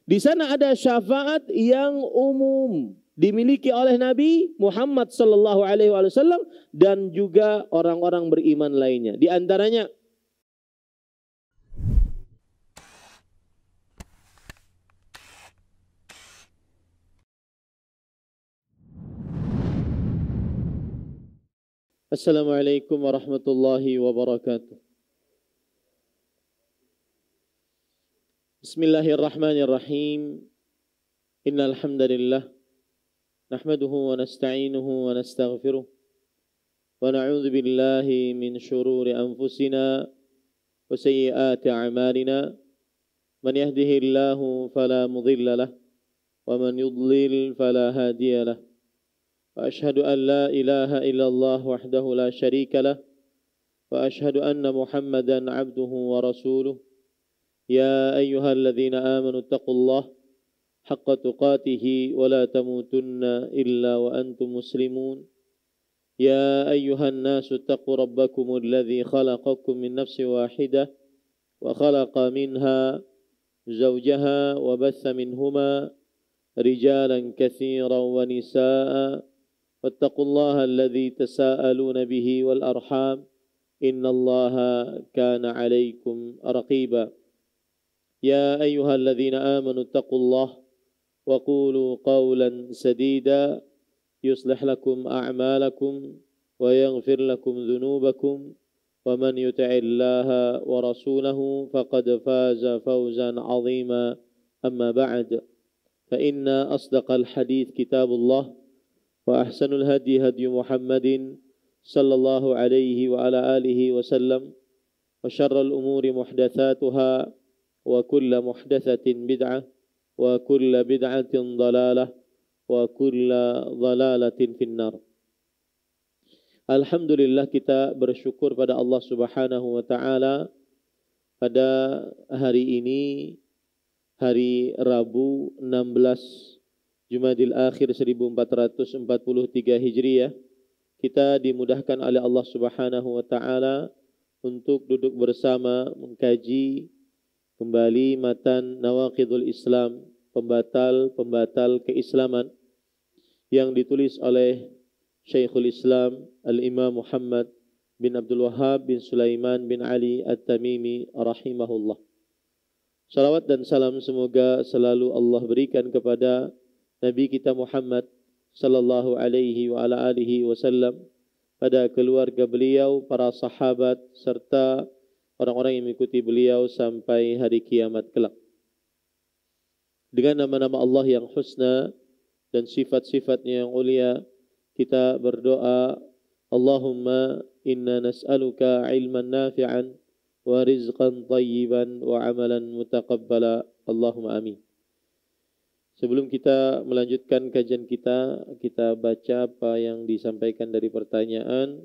Di sana ada syafaat yang umum dimiliki oleh Nabi Muhammad sallallahu alaihi wasallam dan juga orang-orang beriman lainnya. Di antaranya Assalamualaikum warahmatullahi wabarakatuh. Bismillahirrahmanirrahim. Innal hamdalillah nahmaduhu wa nasta'inuhu wa nastaghfiruh wa na'udzu billahi min shururi anfusina wa sayyiati a'malina. Man yahdihillahu fala mudilla lahu wa man yudlil fala hadiya lahu. Wa ashhadu an la ilaha illallah wahdahu la syarika lah wa ashhadu anna Muhammadan 'abduhu wa rasuluh. Ya ayyuhalladzina amanu taqullaha haqqa tuqatih wa la tamutunna illa wa antum muslimun. Ya ayyuhan nasu taqu rabbakumul ladzi khalaqakum min nafsin wahidah wa khalaqa minha zawjaha wa batha minhuma rijalan katsiran wa nisaa'a wattaqullaha alladzi tasaaluna bihi wal arham innallaha kana 'alaikum raqiba. Ya ayyuhalladzina amanu taqullaha wa qulu qawlan sadida yuslih lakum a'malakum wa yaghfir lakum dhunubakum wa man yuti'illaha wa rasulahu faqad faza fawzan 'azima. Amma ba'd, fa inna asdaqal hadits kitabullah wa ahsanul hadi hadi Muhammadin sallallahu alaihi wa ala alihi wasallam wa syarrul umuri muhdatsatuha wa kullu muhdatsatin bid'ah wa kullu bid'atin dhalalah wa kullu dhalalatin finnar. Alhamdulillah, kita bersyukur pada Allah Subhanahu wa taala pada hari ini, hari Rabu 16 Jumadil Akhir 1443 Hijriah, kita dimudahkan oleh Allah Subhanahu wa taala untuk duduk bersama mengkaji kembali matan Nawaqidul Islam, pembatal-pembatal keislaman yang ditulis oleh Syekhul Islam Al-Imam Muhammad bin Abdul Wahhab bin Sulaiman bin Ali At-Tamimi rahimahullah. Salawat dan salam semoga selalu Allah berikan kepada Nabi kita Muhammad sallallahu alaihi wa ala alihi wasallam, pada keluarga beliau, para sahabat serta orang-orang yang mengikuti beliau sampai hari kiamat kelak. Dengan nama-nama Allah yang husna dan sifat-sifatnya yang ulia, kita berdoa, Allahumma inna nas'aluka ilman nafi'an wa rizqan tayyiban wa amalan mutaqabbala. Allahumma amin. Sebelum kita melanjutkan kajian kita, kita baca apa yang disampaikan dari pertanyaan.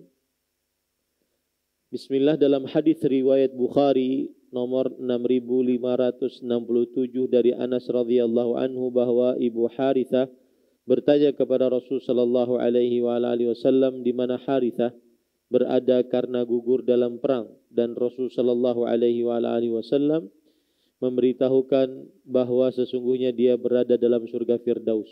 Bismillah, dalam hadis riwayat Bukhari nomor 6567 dari Anas radhiyallahu anhu bahwa Ibu Harithah bertanya kepada Rasul sallallahu alaihi wasallam di mana Harithah berada karena gugur dalam perang, dan Rasul sallallahu alaihi wasallam memberitahukan bahwa sesungguhnya dia berada dalam surga Firdaus.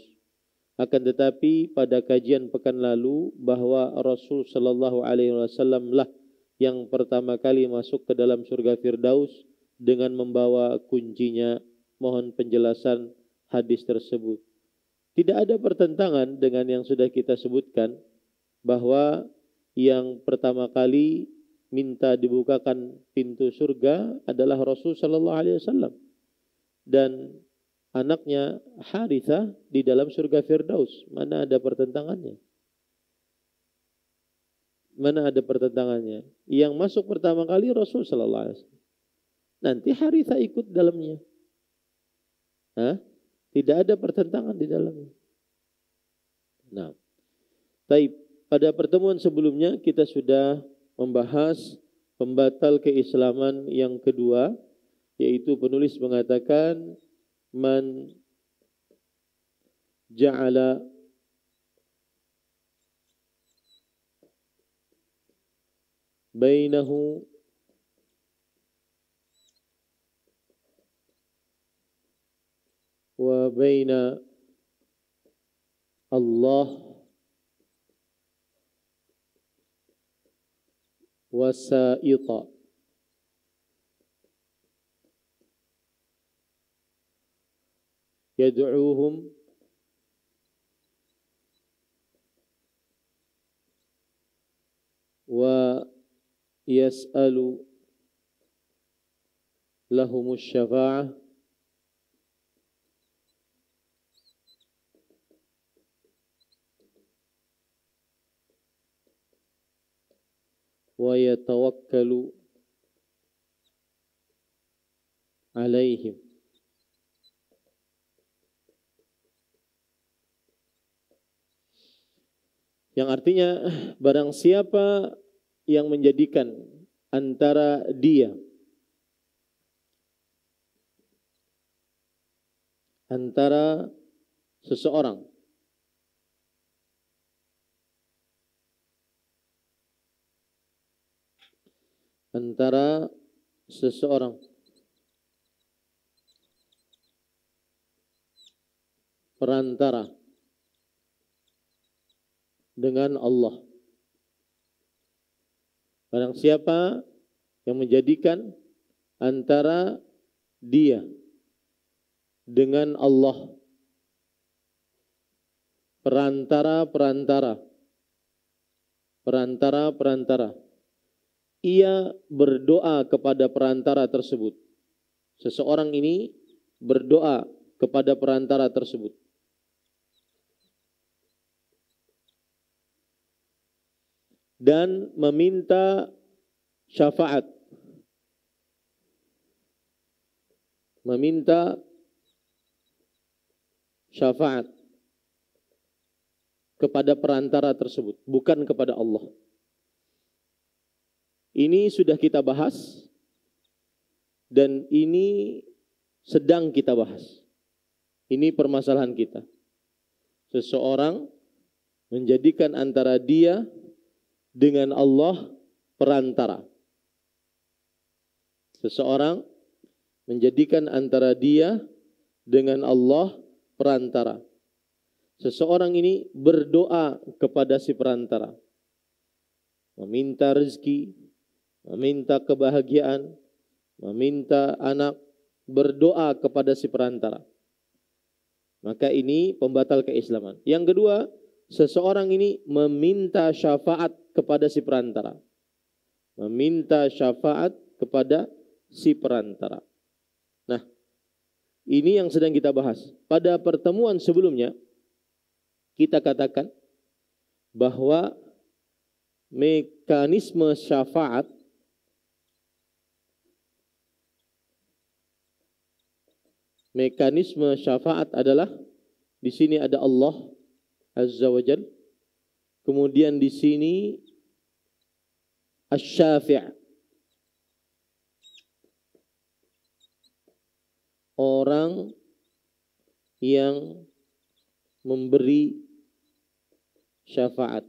Akan tetapi pada kajian pekan lalu bahwa Rasul sallallahu alaihi wasallam lah yang pertama kali masuk ke dalam surga Firdaus dengan membawa kuncinya. Mohon penjelasan hadis tersebut. Tidak ada pertentangan dengan yang sudah kita sebutkan bahwa yang pertama kali minta dibukakan pintu surga adalah Rasul sallallahu alaihi wasallam dan anaknya Harithah di dalam surga Firdaus. Mana ada pertentangannya? Mana ada pertentangannya? Yang masuk pertama kali Rasul sallallahu alaihi wasallam. Nanti Harithah ikut dalamnya. Tidak ada pertentangan di dalamnya. Nah, pada pertemuan sebelumnya kita sudah membahas pembatal keislaman yang kedua, yaitu penulis mengatakan man ja'ala bainahu wa baina Allah wasa'ita. Yad'uuhum wa yas'alu lahumus syafa'ah wa yatawakkalu alaihim. Yang artinya barang siapa yang menjadikan antara dia, antara seseorang perantara dengan Allah. Barang siapa yang menjadikan antara dia dengan Allah perantara, ia berdoa kepada perantara tersebut. Seseorang ini berdoa kepada perantara tersebut. Dan meminta syafaat. Kepada perantara tersebut, bukan kepada Allah. Ini sudah kita bahas dan ini sedang kita bahas. Ini permasalahan kita. Seseorang menjadikan antara dia dengan Allah perantara. Seseorang menjadikan antara dia dengan Allah perantara. Seseorang ini berdoa kepada si perantara, meminta rezeki, meminta kebahagiaan, meminta anak, berdoa kepada si perantara. Maka ini pembatal keislaman. Yang kedua, seseorang ini meminta syafaat kepada si perantara. Meminta syafaat kepada si perantara. Nah, ini yang sedang kita bahas. Pada pertemuan sebelumnya, kita katakan bahwa mekanisme syafaat adalah di sini ada Allah Azza wa Jalla. Kemudian di sini Asy-Syafi', orang yang memberi syafaat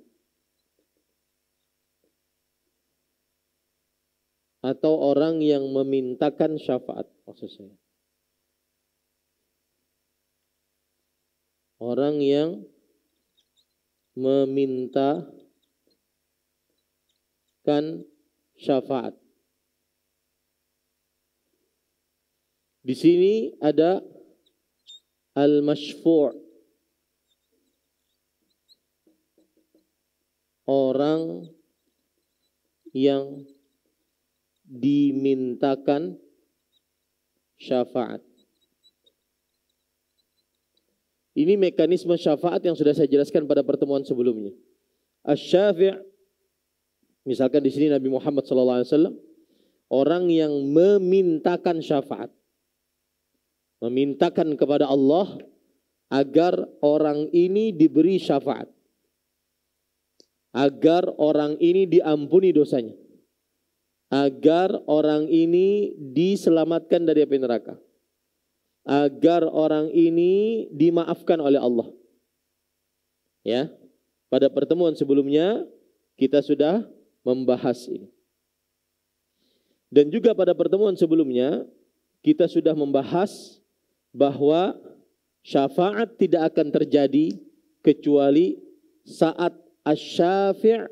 atau orang yang memintakan syafaat, maksud saya. Orang yang memintakan syafaat. Di sini ada al-masyfu', orang yang dimintakan syafaat. Ini mekanisme syafaat yang sudah saya jelaskan pada pertemuan sebelumnya. Asy-Syafi', misalkan di sini Nabi Muhammad SAW, orang yang memintakan syafaat, memintakan kepada Allah agar orang ini diberi syafaat, agar orang ini diampuni dosanya, agar orang ini diselamatkan dari api neraka, agar orang ini dimaafkan oleh Allah. Ya, pada pertemuan sebelumnya kita sudah membahas ini. Dan juga pada pertemuan sebelumnya kita sudah membahas bahwa Syafaat tidak akan terjadi kecuali saat asy-syafi'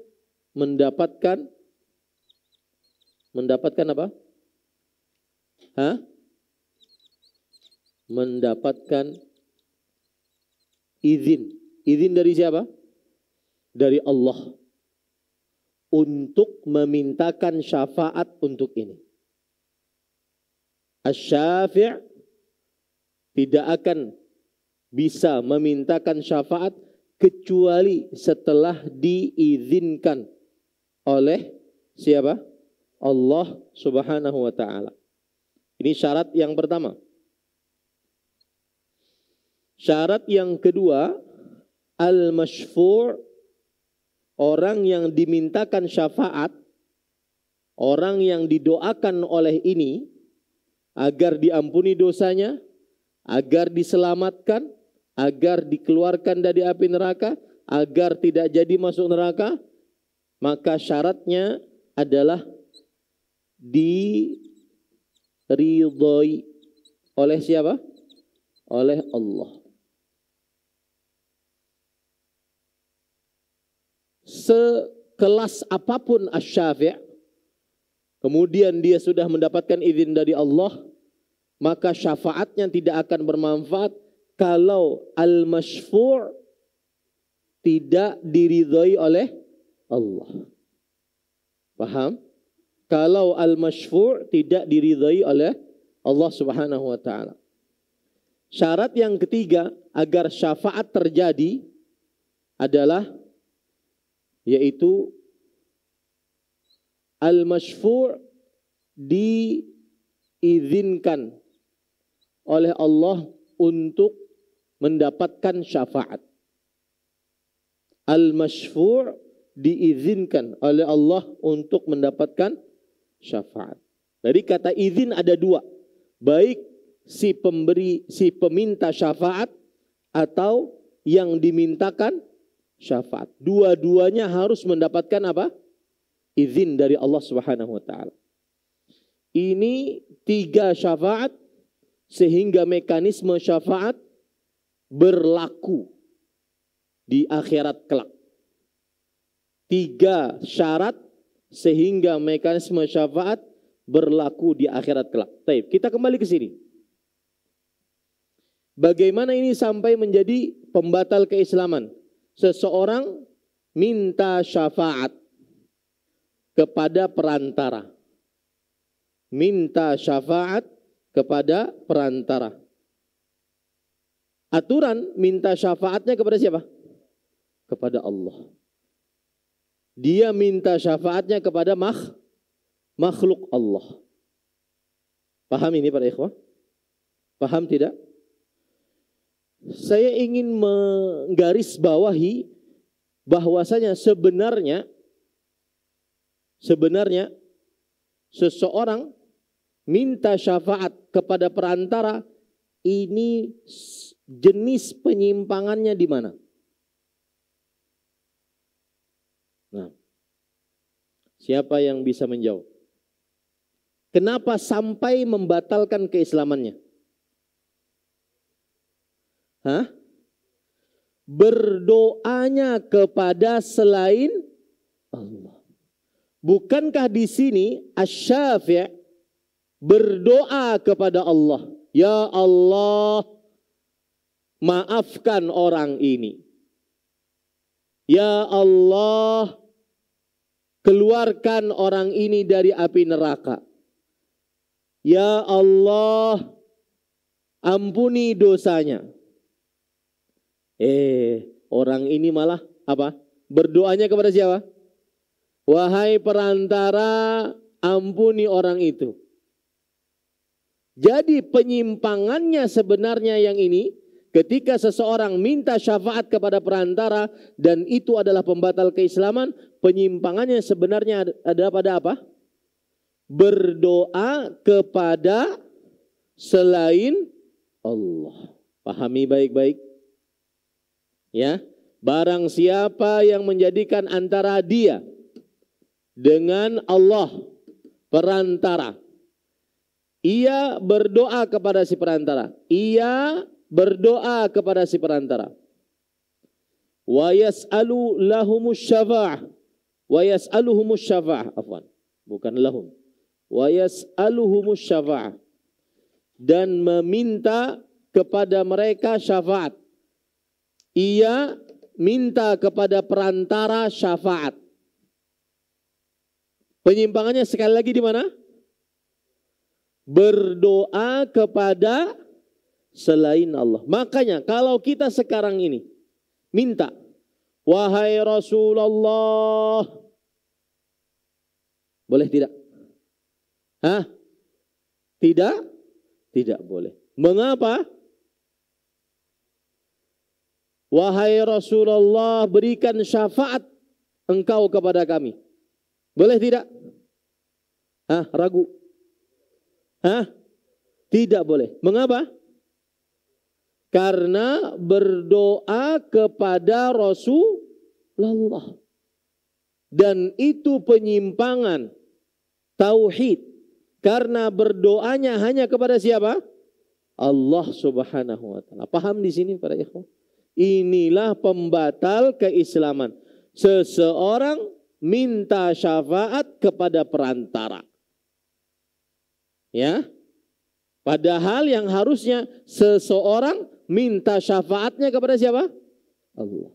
mendapatkan apa? Mendapatkan izin. Izin dari siapa? Dari Allah untuk memintakan syafaat untuk ini. Asy-syafi' tidak akan bisa memintakan syafaat kecuali setelah diizinkan oleh siapa? Allah Subhanahu wa ta'ala. Ini syarat yang pertama. Syarat yang kedua, al-masyfu', orang yang dimintakan syafaat, orang yang didoakan oleh ini agar diampuni dosanya, agar diselamatkan, agar dikeluarkan dari api neraka, agar tidak jadi masuk neraka, maka syaratnya adalah diridhoi oleh siapa? Oleh Allah. Sekelas apapun asy-syafi', kemudian dia sudah mendapatkan izin dari Allah, maka syafaatnya tidak akan bermanfaat kalau al-masyfu' tidak diridhoi oleh Allah. Paham? Kalau al-masyfu' tidak diridhoi oleh Allah Subhanahu wa ta'ala. Syarat yang ketiga agar syafaat terjadi adalah yaitu al-masyfu' diizinkan oleh Allah untuk mendapatkan syafaat. Al-masyfu' diizinkan oleh Allah untuk mendapatkan syafaat. Dari kata izin ada dua. Baik si peminta syafaat atau yang dimintakan syafaat. Dua-duanya harus mendapatkan apa? Izin dari Allah Subhanahu wa ta'ala. Ini 3 syafaat sehingga mekanisme syafaat berlaku di akhirat kelak. 3 syarat sehingga mekanisme syafaat berlaku di akhirat kelak. Baik, kita kembali ke sini. Bagaimana ini sampai menjadi pembatal keislaman? Seseorang minta syafaat kepada perantara. Minta syafaat kepada perantara. Aturan minta syafaatnya kepada siapa? Kepada Allah. Dia minta syafaatnya kepada makhluk Allah. Paham ini para ikhwah? Paham tidak? Saya ingin menggarisbawahi bahwasanya sebenarnya seseorang minta syafaat kepada perantara, ini jenis penyimpangannya di mana? Nah, siapa yang bisa menjawab? Kenapa sampai membatalkan keislamannya? Berdoanya kepada selain Allah. Bukankah di sini asy-syafi' berdoa kepada Allah, ya Allah, maafkan orang ini. Ya Allah, keluarkan orang ini dari api neraka. Ya Allah, ampuni dosanya. Orang ini malah apa? Berdoanya kepada siapa? Wahai perantara, ampuni orang itu. Jadi penyimpangannya sebenarnya yang ini, ketika seseorang minta syafaat kepada perantara dan itu adalah pembatal keislaman, penyimpangannya sebenarnya ada pada apa? Berdoa kepada selain Allah. Pahami baik-baik. Ya, barang siapa yang menjadikan antara dia dengan Allah perantara, ia berdoa kepada si perantara, ia berdoa kepada si perantara. Wa yas'alu lahumus syafa'ah. Wa yas'aluhumus syafa'ah. Afwan. Bukan lahum. Wa yas'aluhumus syafa'ah. Dan meminta kepada mereka syafaat. Ia minta kepada perantara syafaat. Penyimpangannya sekali lagi di mana? Berdoa kepada selain Allah. Makanya kalau kita sekarang ini minta, wahai Rasulullah, boleh tidak? Hah? Tidak? Tidak boleh. Mengapa? Wahai Rasulullah, berikan syafaat engkau kepada kami. Boleh tidak? Hah? Ragu? Hah? Tidak boleh. Mengapa? Karena berdoa kepada Rasulullah. Dan itu penyimpangan tauhid. Karena berdoanya hanya kepada siapa? Allah Subhanahu wa taala. Paham di sini para ikhwan? Inilah pembatal keislaman. Seseorang minta syafaat kepada perantara. Ya. Padahal yang harusnya seseorang minta syafaatnya kepada siapa? Allah.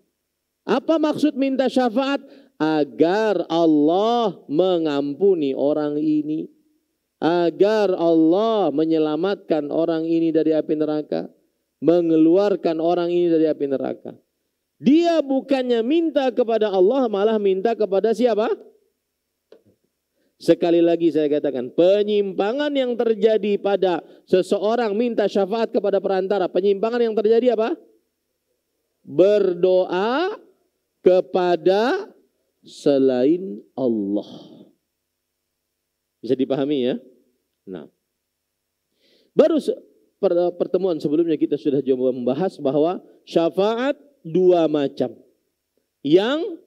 Apa maksud minta syafaat? Agar Allah mengampuni orang ini. Agar Allah menyelamatkan orang ini dari api neraka. Mengeluarkan orang ini dari api neraka. Dia bukannya minta kepada Allah, malah minta kepada siapa? Sekali lagi saya katakan, penyimpangan yang terjadi pada seseorang minta syafaat kepada perantara. Penyimpangan yang terjadi apa? Berdoa kepada selain Allah. Bisa dipahami ya? Nah, baru pertemuan sebelumnya kita sudah coba membahas bahwa syafaat dua macam. Yang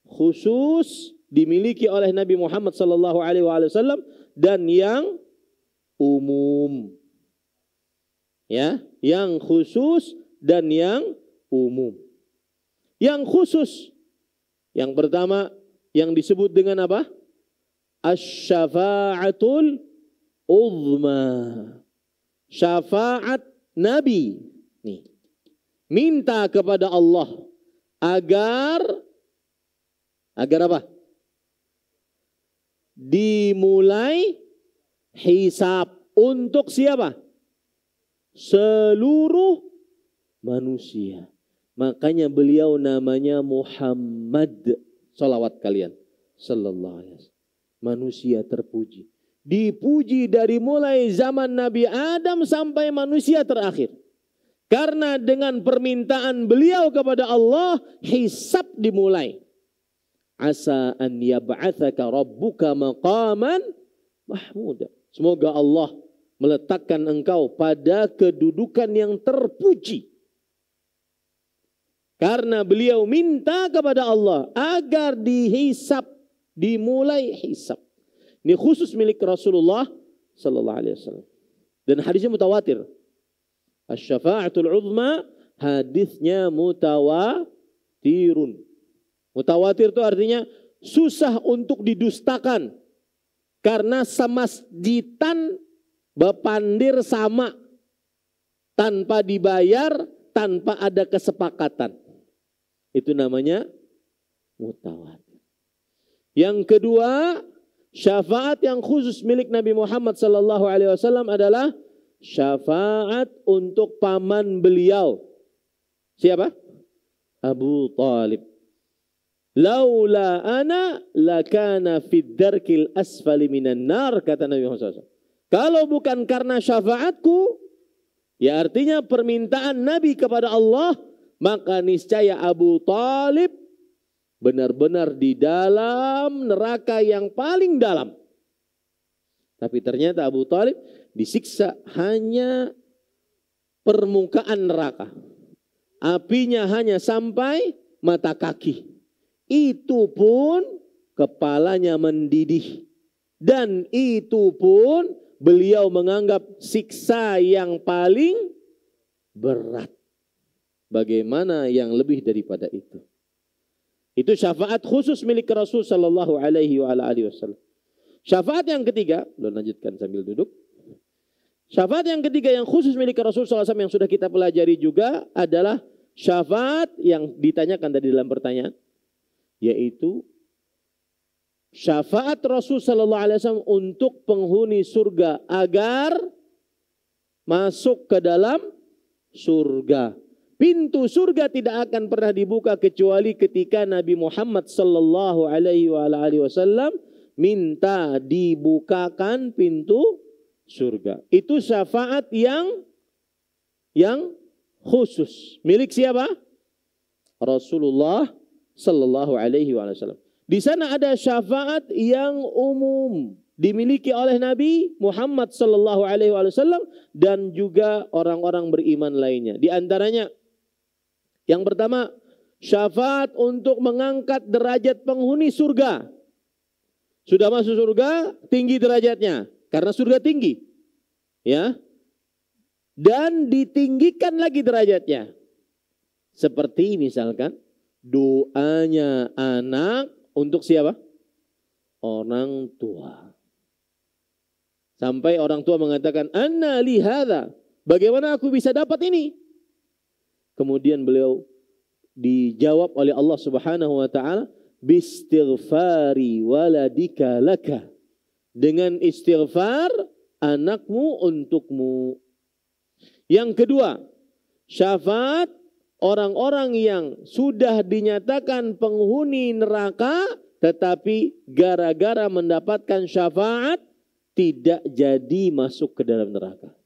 khusus dimiliki oleh Nabi Muhammad SAW dan yang umum. Ya, yang khusus dan yang umum. Yang khusus, yang pertama yang disebut dengan apa? Asy-syafa'atul uzma. Syafaat Nabi. Nih. Minta kepada Allah agar apa? Dimulai hisab untuk siapa? Seluruh manusia. Makanya beliau namanya Muhammad. Salawat kalian. Sallallahu alaihi wasallam. Manusia terpuji. Dipuji dari mulai zaman Nabi Adam sampai manusia terakhir. Karena dengan permintaan beliau kepada Allah, hisab dimulai. Asa an yab'atsaka rabbuka maqaman mahmuda. Semoga Allah meletakkan engkau pada kedudukan yang terpuji. Karena beliau minta kepada Allah agar dihisab, dimulai hisab. Ini khusus milik Rasulullah sallallahu alaihi wasallam. Dan hadisnya mutawatir. Asy-syafa'atul 'uzma, hadisnya mutawatirun. Mutawatir itu artinya susah untuk didustakan. Karena semasjidan bepandir sama. Tanpa dibayar, tanpa ada kesepakatan. Itu namanya mutawatir. Yang kedua, syafaat yang khusus milik Nabi Muhammad SAW adalah syafaat untuk paman beliau. Siapa? Abu Talib. Laula ana lakana fid darkil asfali minan nar, kata Nabi Muhammad SAW. Kalau bukan karena syafaatku, ya artinya permintaan Nabi kepada Allah, maka niscaya Abu Talib benar-benar di dalam neraka yang paling dalam. Tapi ternyata Abu Talib disiksa hanya permukaan neraka. Apinya hanya sampai mata kaki. Itu pun kepalanya mendidih. Dan itu pun beliau menganggap siksa yang paling berat. Bagaimana yang lebih daripada itu? Itu syafaat khusus milik Rasul sallallahu alaihi wasallam. Syafaat yang ketiga, lanjutkan sambil duduk. Syafaat yang ketiga yang khusus milik Rasul sallallahu alaihi wasallam yang sudah kita pelajari juga adalah syafaat yang ditanyakan tadi dalam pertanyaan, yaitu syafaat Rasul sallallahu alaihi wasallam untuk penghuni surga agar masuk ke dalam surga. Pintu surga tidak akan pernah dibuka kecuali ketika Nabi Muhammad sallallahu alaihi wasallam minta dibukakan pintu surga. Itu syafaat yang khusus. Milik siapa? Rasulullah sallallahu alaihi wasallam. Di sana ada syafaat yang umum dimiliki oleh Nabi Muhammad sallallahu alaihi wasallam dan juga orang-orang beriman lainnya. Di antaranya yang pertama, syafaat untuk mengangkat derajat penghuni surga. Sudah masuk surga, tinggi derajatnya karena surga tinggi. Ya. Dan ditinggikan lagi derajatnya. Seperti misalkan doanya anak untuk siapa? Orang tua. Sampai orang tua mengatakan, "Anna li hadza?" Bagaimana aku bisa dapat ini? Kemudian beliau dijawab oleh Allah Subhanahu wa taala, "Bistighfari waladika laka." Dengan istighfar anakmu untukmu. Yang kedua, syafaat orang-orang yang sudah dinyatakan penghuni neraka tetapi gara-gara mendapatkan syafaat tidak jadi masuk ke dalam neraka.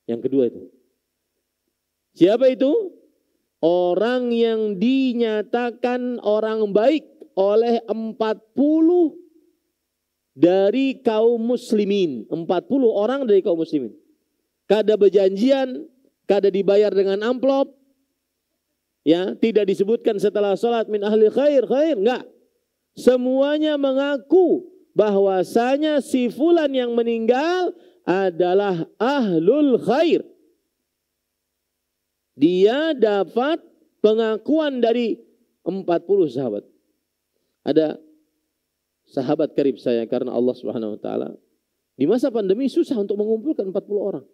Yang kedua itu. Siapa itu? Orang yang dinyatakan orang baik oleh 40 dari kaum muslimin. 40 orang dari kaum muslimin. Kada berjanjian, kada dibayar dengan amplop. Ya, tidak disebutkan setelah salat min ahli khair, enggak. Semuanya mengaku bahwasanya si fulan yang meninggal adalah ahlul khair. Dia dapat pengakuan dari 40 sahabat. Ada sahabat karib saya karena Allah Subhanahu wa taala di masa pandemi susah untuk mengumpulkan 40 orang.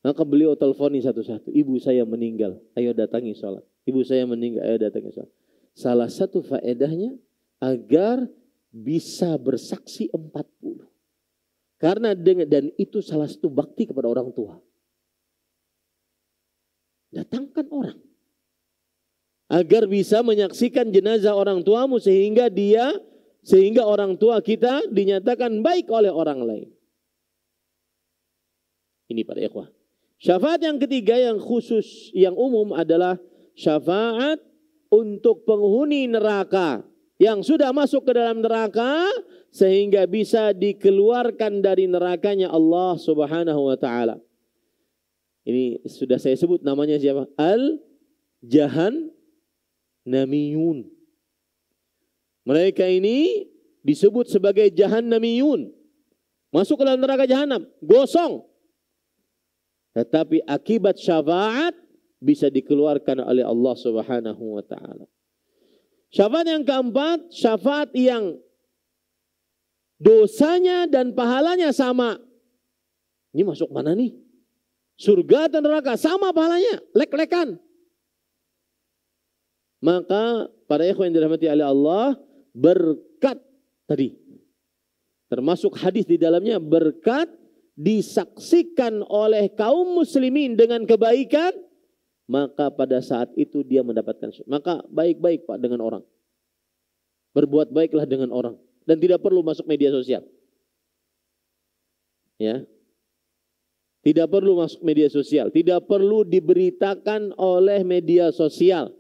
Maka beliau telponi satu-satu. Ibu saya meninggal, ayo datangi sholat. Ibu saya meninggal, ayo datangi sholat. Salah satu faedahnya agar bisa bersaksi 40. Karena dan itu salah satu bakti kepada orang tua. Datangkan orang. Agar bisa menyaksikan jenazah orang tuamu sehingga orang tua kita dinyatakan baik oleh orang lain. Ini para ikhwah. Syafaat yang ketiga yang khusus, yang umum adalah syafaat untuk penghuni neraka yang sudah masuk ke dalam neraka sehingga bisa dikeluarkan dari nerakanya Allah Subhanahu wa taala. Ini sudah saya sebut namanya siapa? Al-Jahannamiyun. Mereka ini disebut sebagai Jahannamiyun. Masuk ke dalam neraka Jahannam, gosong. Tetapi akibat syafaat bisa dikeluarkan oleh Allah Subhanahu wa taala. Syafaat yang keempat, syafaat yang dosanya dan pahalanya sama. Ini masuk mana nih? Surga dan neraka sama pahalanya, lek-lekan. Maka para ikhwan yang dirahmati oleh Allah, berkat tadi termasuk hadis di dalamnya, berkat disaksikan oleh kaum muslimin dengan kebaikan, maka pada saat itu dia mendapatkan. Maka baik-baik Pak dengan orang. Berbuat baiklah dengan orang dan tidak perlu masuk media sosial. Ya. Tidak perlu masuk media sosial, tidak perlu diberitakan oleh media sosial.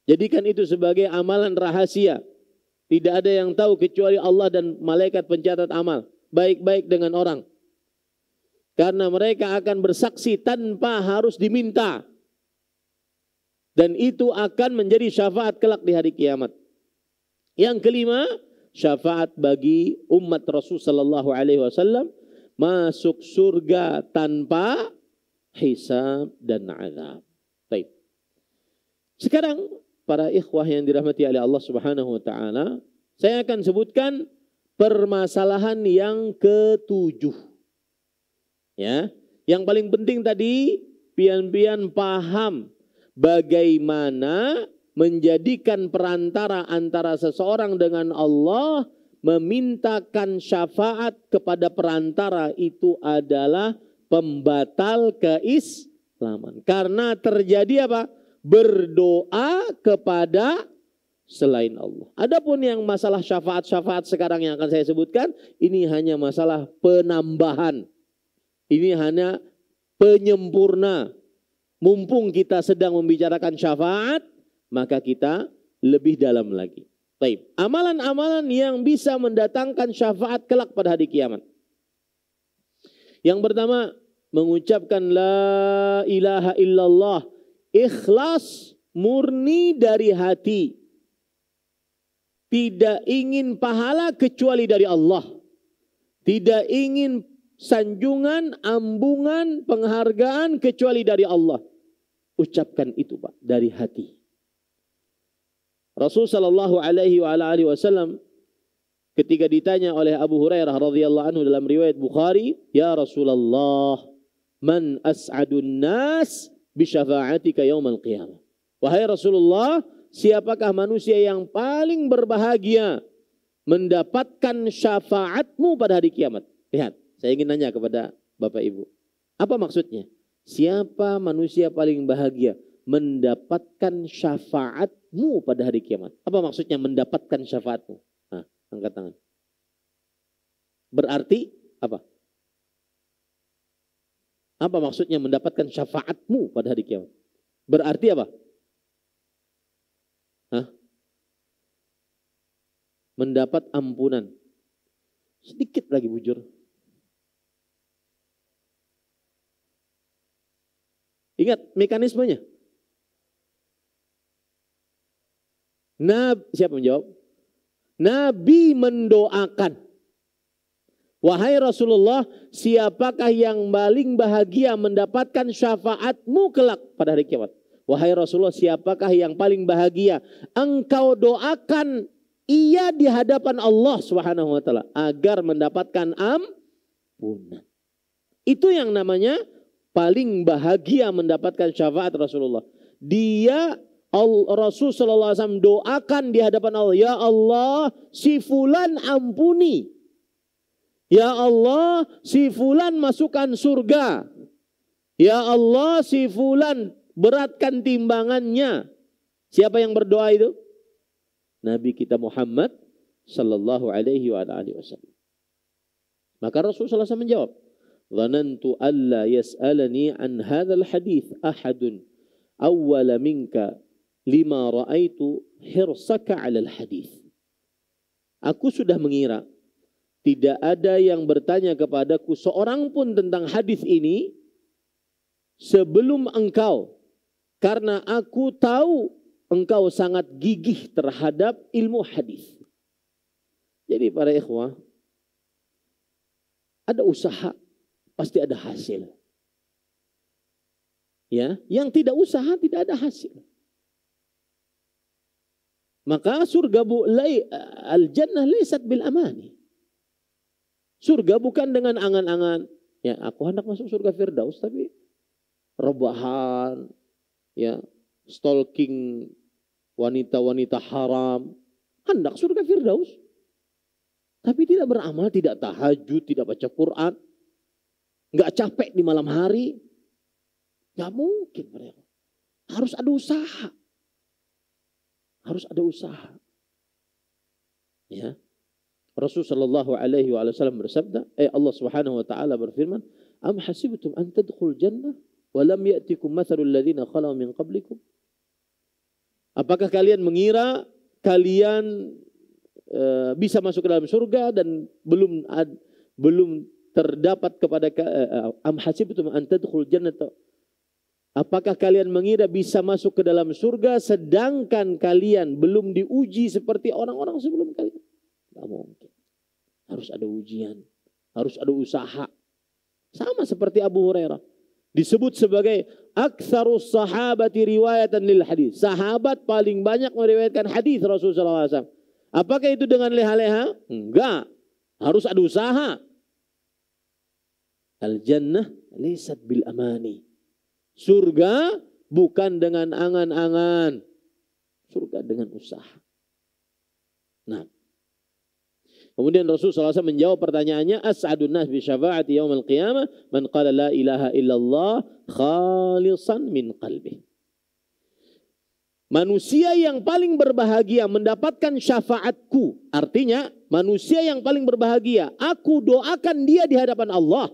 Jadikan itu sebagai amalan rahasia. Tidak ada yang tahu kecuali Allah dan malaikat pencatat amal. Baik-baik dengan orang. Karena mereka akan bersaksi tanpa harus diminta. Dan itu akan menjadi syafaat kelak di hari kiamat. Yang kelima, syafaat bagi umat Rasul sallallahu alaihi wasallam masuk surga tanpa hisab dan azab. Baik. Sekarang para ikhwah yang dirahmati oleh Allah Subhanahu wa taala, saya akan sebutkan permasalahan yang ketujuh. Ya, yang paling penting tadi pian-pian paham bagaimana menjadikan perantara antara seseorang dengan Allah, memintakan syafaat kepada perantara itu adalah pembatal keislaman. Karena terjadi apa? Berdoa kepada selain Allah. Adapun yang masalah syafaat-syafaat sekarang yang akan saya sebutkan, ini hanya masalah penambahan. Ini hanya penyempurna. Mumpung kita sedang membicarakan syafaat, maka kita lebih dalam lagi. Baik, amalan-amalan yang bisa mendatangkan syafaat kelak pada hari kiamat. Yang pertama, mengucapkan la ilaha illallah, ikhlas murni dari hati. Tidak ingin pahala kecuali dari Allah. Tidak ingin sanjungan, ambungan, penghargaan kecuali dari Allah. Ucapkan itu Pak, dari hati. Rasul sallallahu alaihi wasallam ketika ditanya oleh Abu Hurairah radhiyallahu anhu dalam riwayat Bukhari, "Ya Rasulullah, man as'adun nas bi syafa'atika yaumal qiyamah?" Wahai Rasulullah, siapakah manusia yang paling berbahagia mendapatkan syafaatmu pada hari kiamat? Lihat, saya ingin nanya kepada Bapak Ibu. Apa maksudnya? Siapa manusia paling bahagia mendapatkan syafaatmu pada hari kiamat? Apa maksudnya mendapatkan syafaatmu? Nah, angkat tangan. Berarti apa? Apa maksudnya mendapatkan syafaatmu pada hari kiamat? Berarti apa? Hah? Mendapat ampunan. Sedikit lagi bujur. Ingat mekanismenya. Siapa menjawab? Nabi mendoakan. Wahai Rasulullah, siapakah yang paling bahagia mendapatkan syafaatmu kelak pada hari kiamat? Wahai Rasulullah, siapakah yang paling bahagia engkau doakan ia di hadapan Allah Subhanahu wa taala agar mendapatkan ampunan. Itu yang namanya paling bahagia mendapatkan syafaat Rasulullah. Dia Rasul sallallahu alaihi wasallam doakan di hadapan Allah, ya Allah, si fulan ampuni. Ya Allah, si fulan masukkan surga. Ya Allah, si fulan beratkan timbangannya. Siapa yang berdoa itu? Nabi kita Muhammad sallallahu alaihi wasallam. Maka Rasulullah SAW menjawab, "Dhanantu alla yas'alani an hadzal hadits ahadun awwala minka lima ra'aitu hirsaka 'alal hadits." Aku sudah mengira tidak ada yang bertanya kepadaku seorang pun tentang hadis ini sebelum engkau, karena aku tahu engkau sangat gigih terhadap ilmu hadis. Jadi para ikhwah, ada usaha, pasti ada hasil. Ya, yang tidak usaha tidak ada hasil. Maka surga al-jannah laysat bil amani. Surga bukan dengan angan-angan. Ya, aku hendak masuk surga Firdaus, tapi rebahan, ya, stalking wanita-wanita haram, hendak surga Firdaus. Tapi tidak beramal, tidak tahajud, tidak baca Quran, nggak capek di malam hari, nggak mungkin mereka. Harus ada usaha, harus ada usaha. Ya, Rasulullah Shallallahu Alaihi Wasallam bersabda, Allah Subhanahu Wa Taala berfirman, "Am hasibtum an tadkhul jannah, wa lam ya'tikum mathalul ladzina khalau min qablikum." Apakah kalian mengira kalian bisa masuk ke dalam surga dan belum terdapat kepada am hasibtum an tadkhul jannah? Apakah kalian mengira bisa masuk ke dalam surga sedangkan kalian belum diuji seperti orang-orang sebelum kalian? Tidak mungkin. Harus ada ujian, harus ada usaha. Sama seperti Abu Hurairah. Disebut sebagai aktsarus sahabati riwayatan lil hadis. Sahabat paling banyak meriwayatkan hadis Rasulullah SAW. Apakah itu dengan leha-leha? Enggak. Harus ada usaha. Al-jannah laysat bil amani. Surga bukan dengan angan-angan. Surga dengan usaha. Nah. Kemudian Rasulullah SAW menjawab pertanyaannya, as'adun nas bi syafa'ati yaumil qiyamah man qala la ilaha illallah khalisan min qalbih. Manusia yang paling berbahagia mendapatkan syafaatku. Artinya manusia yang paling berbahagia. Aku doakan dia di hadapan Allah.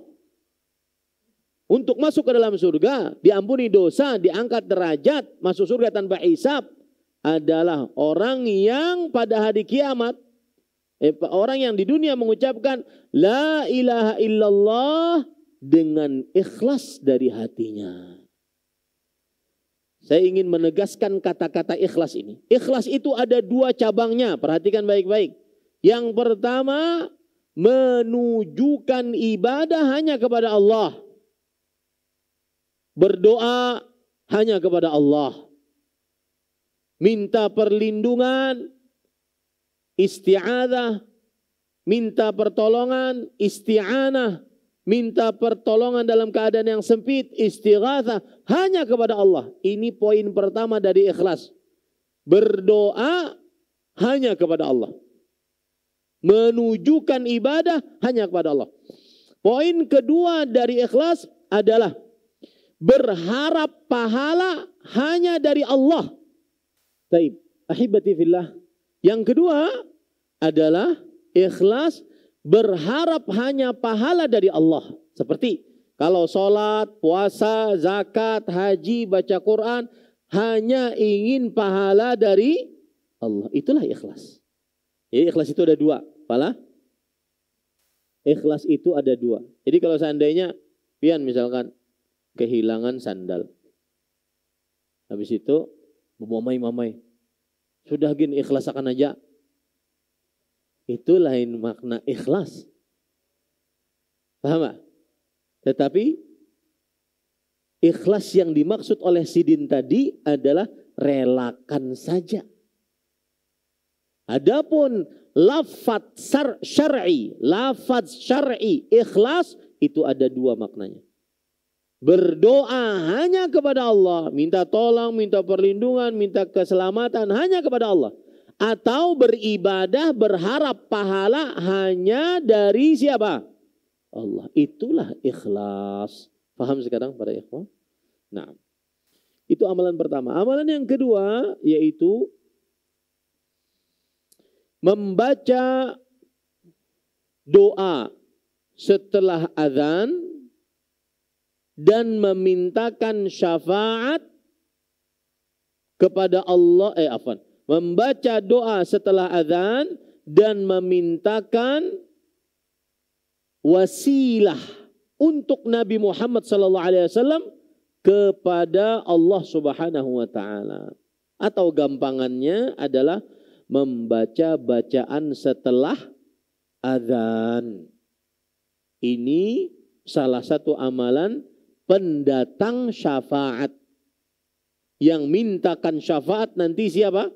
Untuk masuk ke dalam surga. Diampuni dosa, diangkat derajat, masuk surga tanpa hisab. Adalah orang yang pada hari kiamat. Orang yang di dunia mengucapkan la ilaha illallah dengan ikhlas dari hatinya. Saya ingin menegaskan kata-kata ikhlas ini. Ikhlas itu ada dua cabangnya. Perhatikan baik-baik. Yang pertama, menunjukkan ibadah hanya kepada Allah. Berdoa hanya kepada Allah. Minta perlindungan, isti'adzah, minta pertolongan, isti'anah, minta pertolongan dalam keadaan yang sempit, istighatsah, hanya kepada Allah. Ini poin pertama dari ikhlas. Berdoa hanya kepada Allah. Menunjukkan ibadah hanya kepada Allah. Poin kedua dari ikhlas adalah berharap pahala hanya dari Allah. Baik, ahibati fillah. Yang kedua adalah ikhlas berharap hanya pahala dari Allah. Seperti kalau sholat, puasa, zakat, haji, baca Quran, hanya ingin pahala dari Allah. Itulah ikhlas. Jadi ikhlas itu ada dua. Apalah? Ikhlas itu ada dua. Jadi kalau seandainya, pian misalkan, kehilangan sandal. Habis itu, mamai. Sudah gini ikhlas akan aja. Itu lain makna ikhlas. Paham gak? Tetapi ikhlas yang dimaksud oleh Sidin tadi adalah relakan saja. Adapun lafaz syar'i, ikhlas itu ada dua maknanya. Berdoa hanya kepada Allah, minta tolong, minta perlindungan, minta keselamatan hanya kepada Allah. Atau beribadah berharap pahala hanya dari siapa? Allah. Itulah ikhlas. Paham sekarang para ikhwan? Nah, itu amalan pertama. Amalan yang kedua yaitu membaca doa setelah azan dan memintakan syafaat kepada Allah. Membaca doa setelah azan dan memintakan wasilah untuk Nabi Muhammad SAW kepada Allah Subhanahu wa taala. Atau gampangannya adalah membaca bacaan setelah azan. Ini salah satu amalan pendatang syafaat. Yang mintakan syafaat nanti siapa?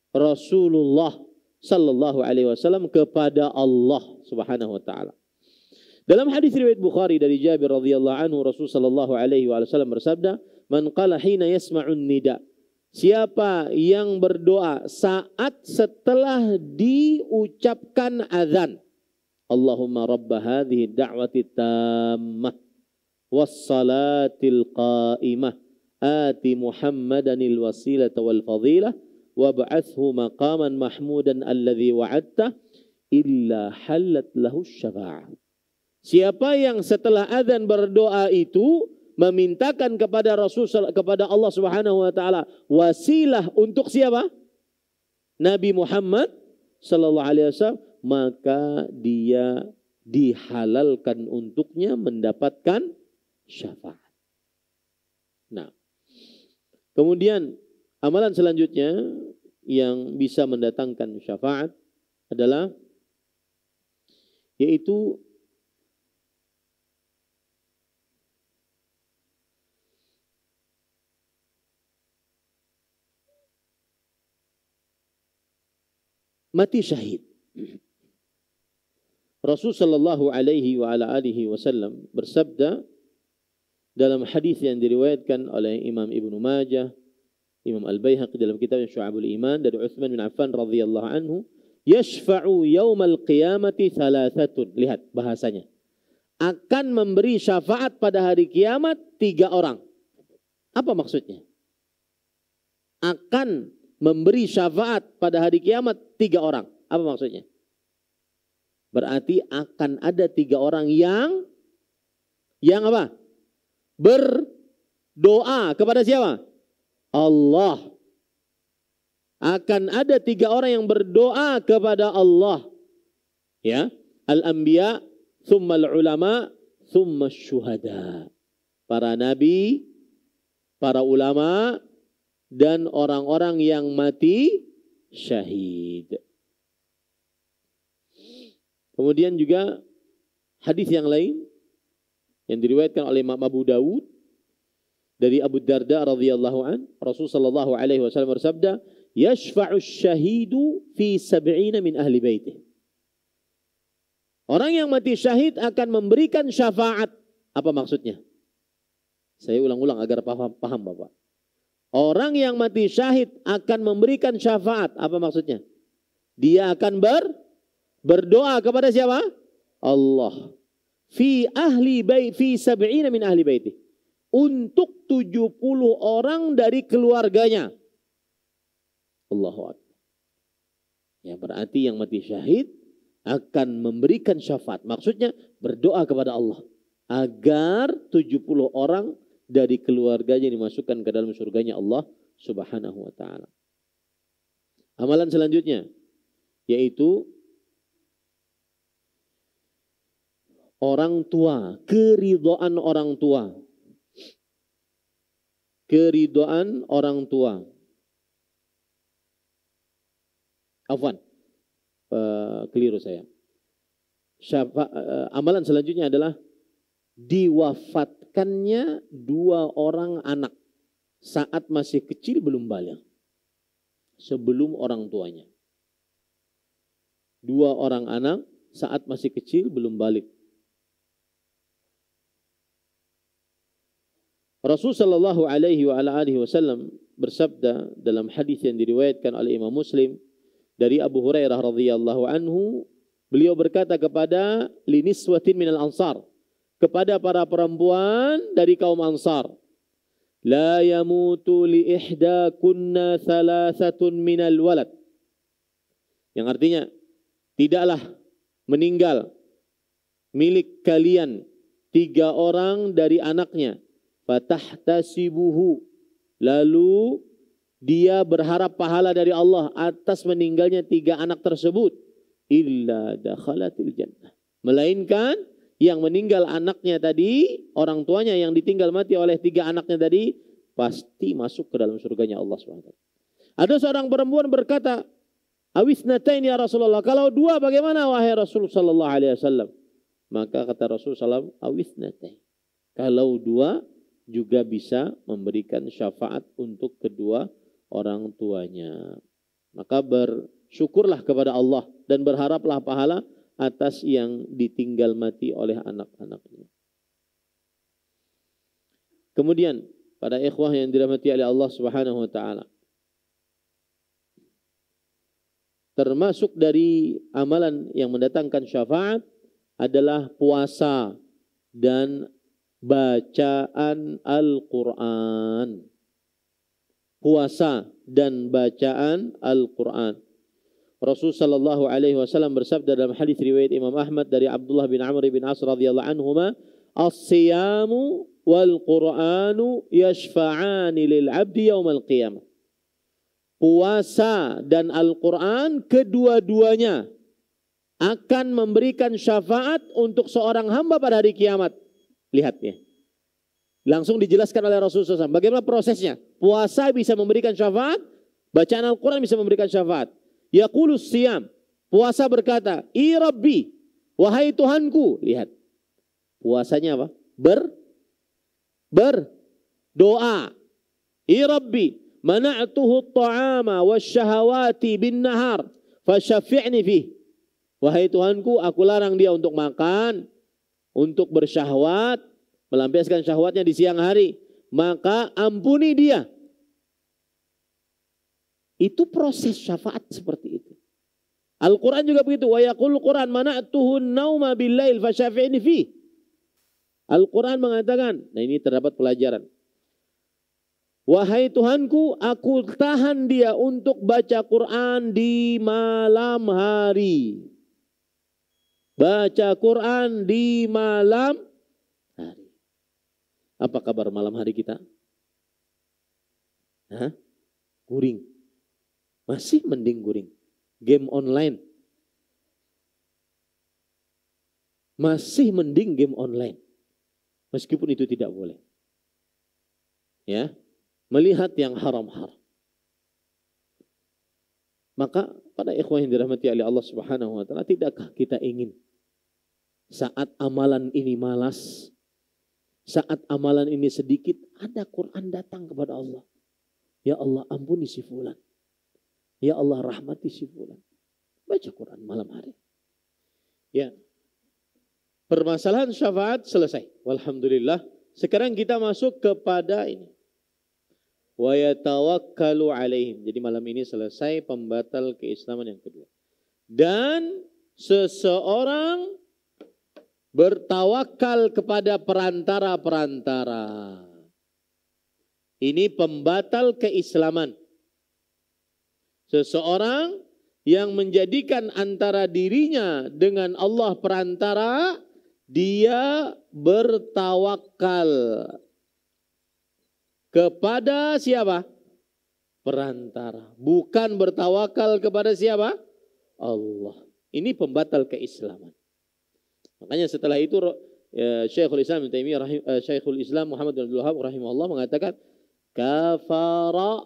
Rasulullah sallallahu alaihi wasallam kepada Allah Subhanahu wa taala. Dalam hadis riwayat Bukhari dari Jabir radhiyallahu anhu, Rasul sallallahu alaihi wasallam bersabda, "Man qala hina yasma'un nida." Siapa yang berdoa saat setelah diucapkan azan. Allahumma rabba hadhihi da'wati tammah was-salatil qa'imah ati Muhammadanil wasilata wal fadilah wab'athhu maqaman mahmudan alladhi wa'adta illa halat lahu syafa'ah. Siapa yang setelah azan berdoa itu memintakan kepada Rasul, kepada Allah Subhanahu wa taala wasilah untuk siapa? Nabi Muhammad sallallahu alaihi wasallam, maka dia dihalalkan untuknya mendapatkan syafaat. Nah, kemudian amalan selanjutnya yang bisa mendatangkan syafaat adalah yaitu mati syahid. Rasul sallallahu alaihi wa ala alihi wasallam bersabda dalam hadis yang diriwayatkan oleh Imam Ibnu Majah, Imam Al-Baihaqi dalam kitab Syu'abul Iman dari Utsman bin Affan radhiyallahu anhu, yashfa'u yaumal qiyamati thalathatun. Lihat bahasanya. Akan memberi syafaat pada hari kiamat 3 orang. Apa maksudnya? Akan memberi syafaat pada hari kiamat 3 orang. Apa maksudnya? Berarti akan ada 3 orang yang apa? Berdoa kepada siapa? Allah. Akan ada 3 orang yang berdoa kepada Allah. Ya, al-anbiya, thumma al-ulama, thumma syuhada. Para nabi, para ulama, dan orang-orang yang mati syahid. Kemudian juga hadis yang lain yang diriwayatkan oleh Imam Abu Dawud dari Abu Darda radhiyallahu an, Rasul sallallahu alaihi wasallam bersabda, "Yashfa'u syahidu fi 70 min ahli baitih." Orang yang mati syahid akan memberikan syafaat. Apa maksudnya? Saya ulang-ulang agar paham Bapak. Orang yang mati syahid akan memberikan syafaat. Apa maksudnya? Dia akan berdoa kepada siapa? Allah. Fi 70 min ahli baiti. Untuk 70 orang dari keluarganya. Allahu Akbar. Ya, berarti yang mati syahid akan memberikan syafaat. Maksudnya berdoa kepada Allah agar 70 orang dari keluarganya dimasukkan ke dalam surganya Allah Subhanahu wa taala. Amalan selanjutnya yaitu orang tua, keridhaan orang tua. Keridhaan orang tua. Afwan. Keliru saya. Amalan selanjutnya adalah diwafatkannya 2 orang anak saat masih kecil belum balik. Sebelum orang tuanya. 2 orang anak saat masih kecil belum balik. Rasul sallallahu alaihi wa ala alihi wasallam bersabda dalam hadis yang diriwayatkan oleh Imam Muslim dari Abu Hurairah radhiyallahu anhu, beliau berkata kepada liniswatin minal ansar, kepada para perempuan dari kaum Ansar, la yamutu li ihda kunna thalathatun minal walad. Yang artinya tidaklah meninggal milik kalian 3 orang dari anaknya. Fatahtasibuhu, lalu dia berharap pahala dari Allah atas meninggalnya 3 anak tersebut, illa dakhalatil jannah, melainkan yang meninggal anaknya tadi, orang tuanya yang ditinggal mati oleh 3 anaknya tadi, pasti masuk ke dalam surganya Allah SWT. Ada seorang perempuan berkata, awisnatain ya Rasulullah, kalau 2 bagaimana wahai Rasul sallallahu alaihi wasallam? Maka kata Rasul sallallahu awisnatain, kalau 2 juga bisa memberikan syafaat untuk kedua orang tuanya. Maka bersyukurlah kepada Allah dan berharaplah pahala atas yang ditinggal mati oleh anak-anaknya. Kemudian, pada ikhwah yang dirahmati oleh Allah Subhanahu wa taala, termasuk dari amalan yang mendatangkan syafaat adalah puasa dan bacaan Al-Quran. Puasa dan bacaan Al-Quran. Rasul sallallahu alaihi wasallam bersabda dalam hadis riwayat Imam Ahmad dari Abdullah bin Amr bin As radhiyallahu anhuma, as-siyamu wal Qur'anu yashfa'ani lil 'abdi yaumal qiyamah. Puasa dan Al-Quran kedua-duanya akan memberikan syafaat untuk seorang hamba pada hari kiamat. Lihat ya. Langsung dijelaskan oleh Rasulullah SAW. Bagaimana prosesnya? Puasa bisa memberikan syafaat. Bacaan Al-Quran bisa memberikan syafaat. Yaqulus siyam. Puasa berkata, I Rabbi, wahai Tuhanku. Lihat. Puasanya apa? Berdoa. I Rabbi, mana'tuhu ta'ama wa syahawati bin nahar. fasyafi'ni fi. Wahai Tuhanku, aku larang dia untuk makan, untuk bersyahwat, melampiaskan syahwatnya di siang hari, maka ampuni dia. Itu proses syafaat seperti itu. Al-Quran juga begitu. Wa yaqul Quran mana'tuhun nauma billail fasyafi'ni fi. Al-Quran mengatakan, nah ini terdapat pelajaran. Wahai Tuhanku, aku tahan dia untuk baca Quran di malam hari. Baca Quran di malam hari. Apa kabar malam hari kita? Hah? Guring. Masih mending guring. Game online. Masih mending game online. Meskipun itu tidak boleh. Ya, melihat yang haram-haram. Maka pada ikhwah yang dirahmati oleh Allah Subhanahu wa taala, tidakkah kita ingin saat amalan ini malas, saat amalan ini sedikit, ada Quran datang kepada Allah. Ya Allah, ampuni si fulan. Ya Allah, rahmati si fulan. Baca Quran malam hari. Ya. Permasalahan syafaat selesai. Walhamdulillah. Sekarang kita masuk kepada ini. Wa yatawakkalu alaihim. Jadi malam ini selesai pembatal keislaman yang kedua. Dan seseorang bertawakal kepada perantara-perantara. Ini pembatal keislaman. Seseorang yang menjadikan antara dirinya dengan Allah perantara, dia bertawakal kepada siapa? Perantara. Bukan bertawakal kepada siapa? Allah. Ini pembatal keislaman. Makanya setelah itu Syekhul Islam Ibnu Taimiyah Syekhul Islam Muhammad bin Abdul Wahhab rahimahullah mengatakan kafara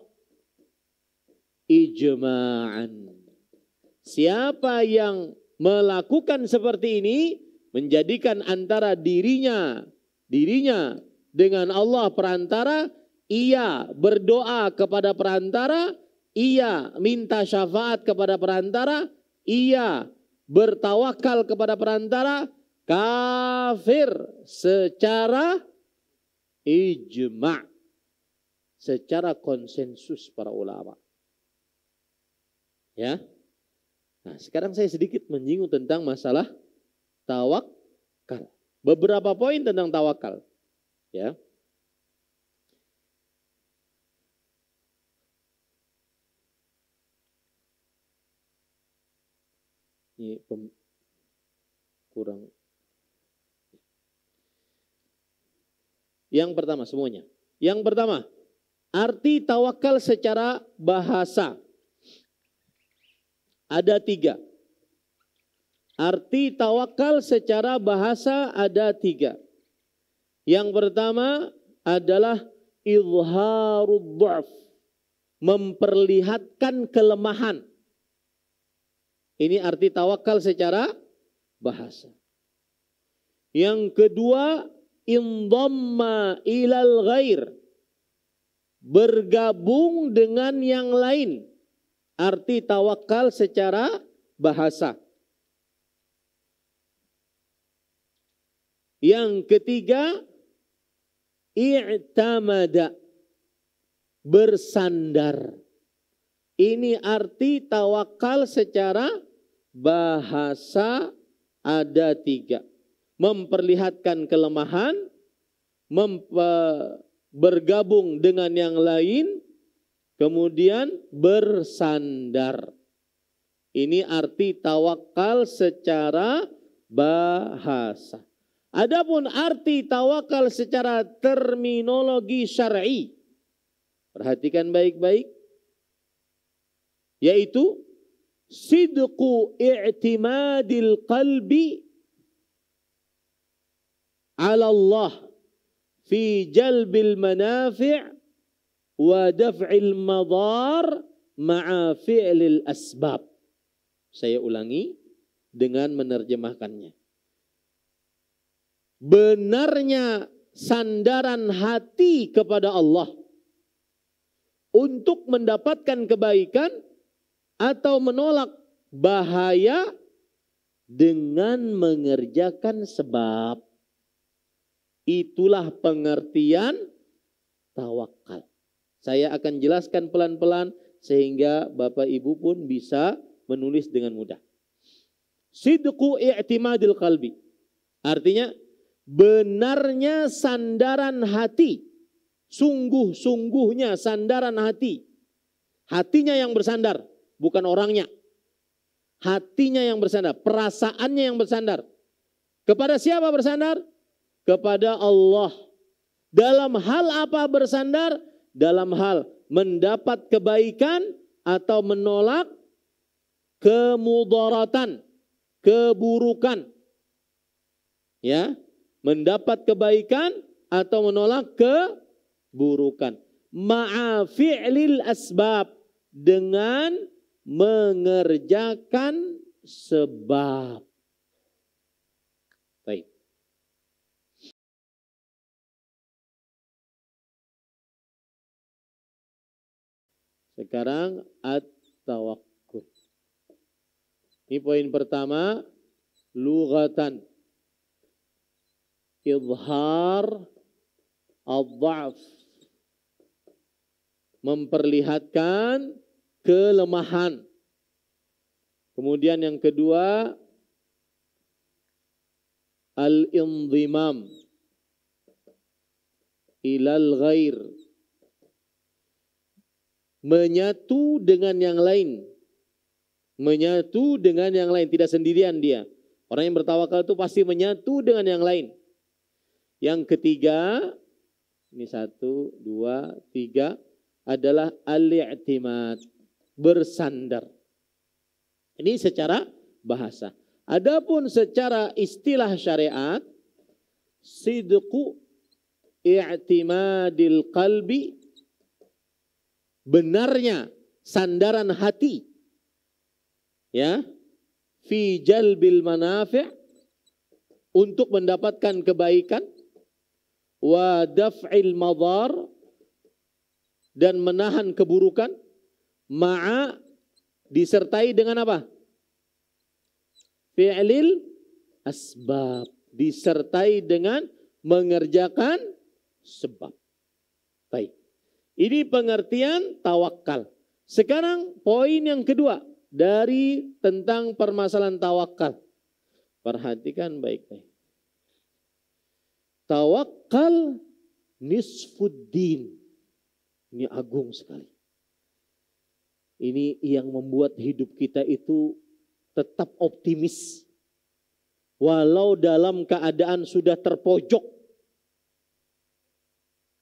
ijma'an. Siapa yang melakukan seperti ini, menjadikan antara dirinya dengan Allah perantara, ia berdoa kepada perantara, ia minta syafaat kepada perantara, ia bertawakal kepada perantara, kafir secara ijma', secara konsensus para ulama. Ya. Nah, sekarang saya sedikit menyinggung tentang masalah tawakal. Beberapa poin tentang tawakal. Ya. Ini kurang. Yang pertama semuanya. Yang pertama, arti tawakal secara bahasa. Ada 3. Arti tawakal secara bahasa ada 3. Yang pertama adalah izharud dha'f, memperlihatkan kelemahan. Ini arti tawakal secara bahasa. Yang kedua, indhamma ilal ghair, bergabung dengan yang lain. Arti tawakal secara bahasa. Yang ketiga, i'tamada, bersandar. Ini arti tawakal secara bahasa ada 3. Memperlihatkan kelemahan, bergabung dengan yang lain, kemudian bersandar. Ini arti tawakal secara bahasa. Adapun arti tawakal secara terminologi syar'i, perhatikan baik-baik, yaitu sidqu i'timadil qalbi ala Allah fi jalbil manafi' wa daf'il madar ma'a fi'lil asbab. Saya ulangi dengan menerjemahkannya. Benarnya sandaran hati kepada Allah untuk mendapatkan kebaikan atau menolak bahaya dengan mengerjakan sebab. Itulah pengertian tawakal. Saya akan jelaskan pelan-pelan sehingga Bapak Ibu pun bisa menulis dengan mudah. Sidqu i'timadil qalbi. Artinya benarnya sandaran hati. Sungguh-sungguhnya sandaran hati. Hatinya yang bersandar, bukan orangnya. Hatinya yang bersandar, perasaannya yang bersandar. Kepada siapa bersandar? Kepada Allah. Dalam hal apa bersandar? Dalam hal mendapat kebaikan atau menolak kemudaratan, keburukan. Ya, mendapat kebaikan atau menolak keburukan. Ma'a fi'lil asbab, dengan mengerjakan sebab. Baik. Sekarang at-tawakkul. Ini poin pertama, lughatan. Izhar ad-dha'f. Memperlihatkan kelemahan. Kemudian yang kedua, al-indhimam ilal ghair. Menyatu dengan yang lain. Menyatu dengan yang lain, tidak sendirian dia. Orang yang bertawakal itu pasti menyatu dengan yang lain. Yang ketiga, ini 1, 2, 3, adalah al-i'timad, bersandar. Ini secara bahasa. Adapun secara istilah syariat, sidqu i'timadil qalbi, benarnya sandaran hati, ya, fi jalbil manafi', untuk mendapatkan kebaikan, wa daf'il madar, dan menahan keburukan, ma'a, disertai dengan apa? Fi'lil asbab, disertai dengan mengerjakan sebab. Baik. Ini pengertian tawakal. Sekarang poin yang kedua dari tentang permasalahan tawakal. Perhatikan baik-baik. Tawakal nisfuddin. Ini agung sekali. Ini yang membuat hidup kita itu tetap optimis. Walau dalam keadaan sudah terpojok.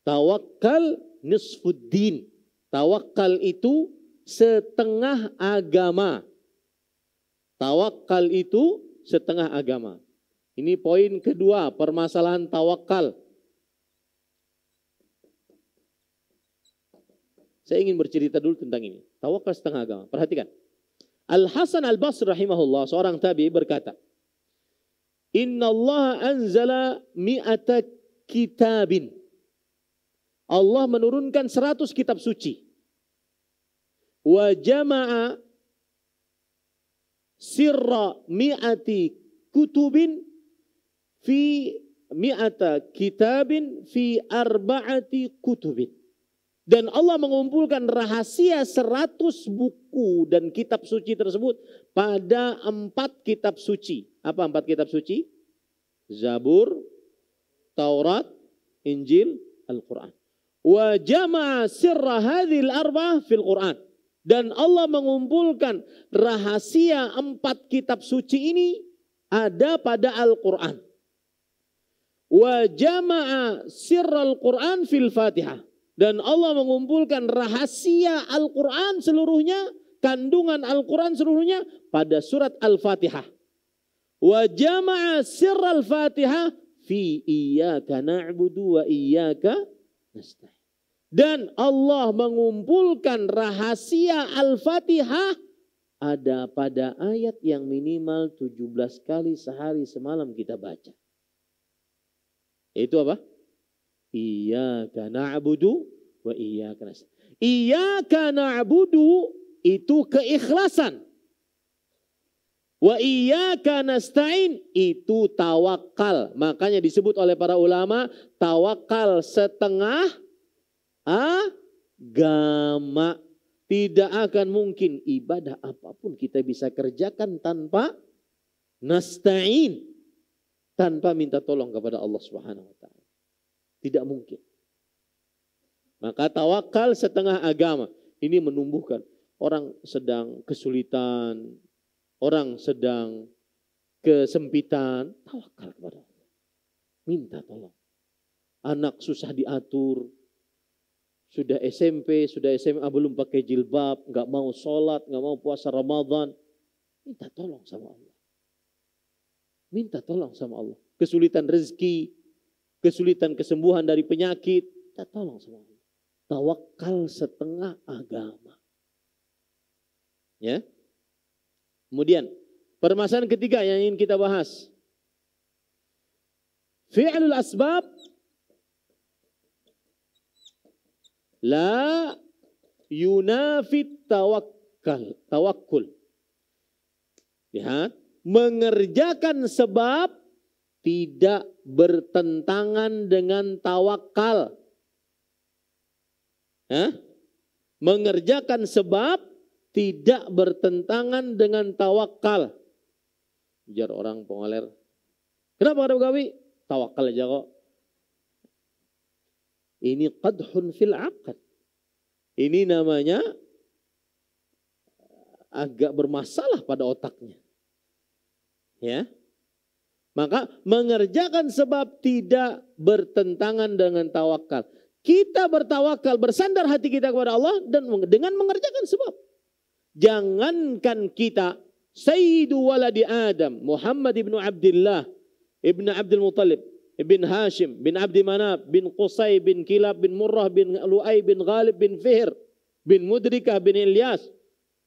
Tawakal nisfuddin. Tawakal itu setengah agama. Tawakal itu setengah agama. Ini poin kedua, permasalahan tawakal. Saya ingin bercerita dulu tentang ini. Tawakal setengah agama. Perhatikan. Al-Hasan Al-Basri rahimahullah, seorang tabi'i, berkata, Inna Allah anzala mi'ata kitabin. Allah menurunkan 100 kitab suci. Wa jama'a sirra mi'ati kutubin fi mi'ata kitabin fi arba'ati kutubin. Dan Allah mengumpulkan rahasia 100 buku dan kitab suci tersebut pada 4 kitab suci. Apa 4 kitab suci? Zabur, Taurat, Injil, Al-Quran. Wa jama'a sirra hadhil arba'ah fil Quran. Dan Allah mengumpulkan rahasia 4 kitab suci ini ada pada Al-Quran. Wa jama'a sirral Quran fil Fatihah. Dan Allah mengumpulkan rahasia Al-Quran seluruhnya, kandungan Al-Quran seluruhnya pada surat Al-Fatihah. Wa jama'a sirral Fatihah fi iyyaka na'budu wa iyyaka nasta'in. Dan Allah mengumpulkan rahasia Al-Fatihah ada pada ayat yang minimal 17 kali sehari semalam kita baca. Itu apa? Iyyaka na'budu wa iyyaka nasta'in. Iyyaka na'budu itu keikhlasan. Wa iyyaka nasta'in itu tawakal. Makanya disebut oleh para ulama tawakal setengah agama. Tidak akan mungkin ibadah apapun kita bisa kerjakan tanpa nasta'in, tanpa minta tolong kepada Allah Subhanahu wa taala. Tidak mungkin. Maka tawakal setengah agama. Ini menumbuhkan orang sedang kesulitan, orang sedang kesempitan, tawakal kepada Allah. Minta tolong. Anak susah diatur, sudah SMP, sudah SMA belum pakai jilbab, nggak mau sholat, nggak mau puasa Ramadan, minta tolong sama Allah. Minta tolong sama Allah. Kesulitan rezeki, kesulitan kesembuhan dari penyakit, minta tolong sama Allah. Tawakal setengah agama. Ya. Kemudian permasalahan ketiga yang ingin kita bahas. Fi'lul asbab la yunafit tawakkul. Lihat, mengerjakan sebab tidak bertentangan dengan tawakal. Mengerjakan sebab tidak bertentangan dengan tawakal. Biar orang pengoler. Kenapa ada begawi? Tawakal aja kok. Ini qadhun fil aqd. Ini namanya agak bermasalah pada otaknya. Ya. Maka mengerjakan sebab tidak bertentangan dengan tawakal. Kita bertawakal, bersandar hati kita kepada Allah dan dengan mengerjakan sebab. Jangankan kita, Sayyidu waladi Adam, Muhammad ibn Abdullah, ibn Abdul Muttalib, ibn Hashim, bin Abdi Manab, bin Qusay, bin Kilab, bin Murrah, bin Lu'ay, bin Ghalib, bin Fihr, bin Mudrikah, bin Ilyas,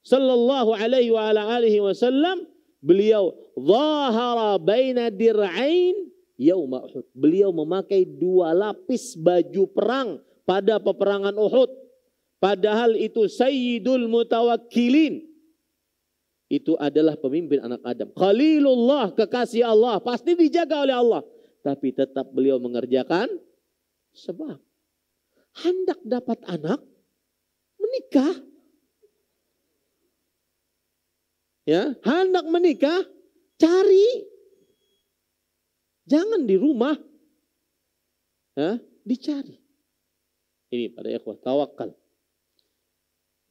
sallallahu alaihi wa ala alihi wasallam, beliau zahara baina dir'ain yauma Uhud. Beliau memakai 2 lapis baju perang pada peperangan Uhud. Padahal itu Sayyidul Mutawakkilin. Itu adalah pemimpin anak Adam. Khalilullah, kekasih Allah. Pasti dijaga oleh Allah. Tapi tetap beliau mengerjakan sebab. Hendak dapat anak, menikah. Ya, hendak menikah, cari. Jangan di rumah, dicari. Ini pada ikhwah tawakal.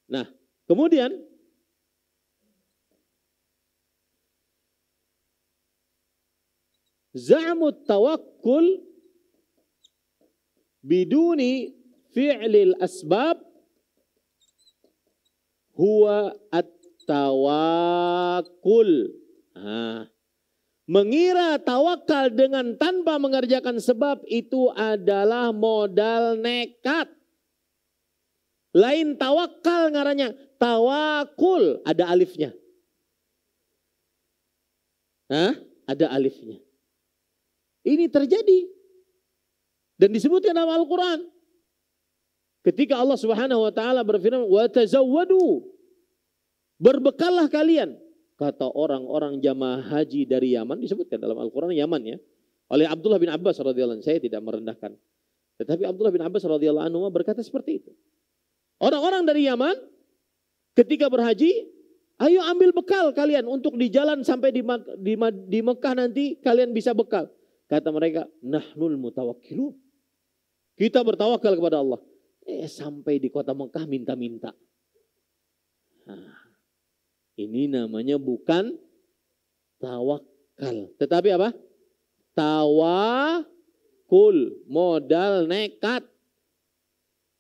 Nah, kemudian za'mut tawakkul biduni fi'lil asbab huwa at-tawakkul. Mengira tawakal dengan tanpa mengerjakan sebab itu adalah modal nekat. Lain tawakal ngarannya, tawakul ada alifnya. Ada alifnya. Ini terjadi dan disebutkan dalam Al-Quran. Ketika Allah Subhanahu wa taala berfirman, "Wa tazawwadu." Berbekallah kalian. Kata orang-orang jamaah haji dari Yaman, disebutkan dalam Al-Quran Yaman ya, oleh Abdullah bin Abbas radhiyallahu anhu. Saya tidak merendahkan. Tetapi Abdullah bin Abbas radhiyallahu anhu berkata seperti itu. Orang-orang dari Yaman ketika berhaji, ayo ambil bekal kalian untuk di jalan sampai di Mekah nanti kalian bisa bekal. Kata mereka, nahnul mutawakkilun. Kita bertawakal kepada Allah. Sampai di kota Mekah minta-minta. Ini namanya bukan tawakal. Tetapi apa? Tawakul. Modal nekat.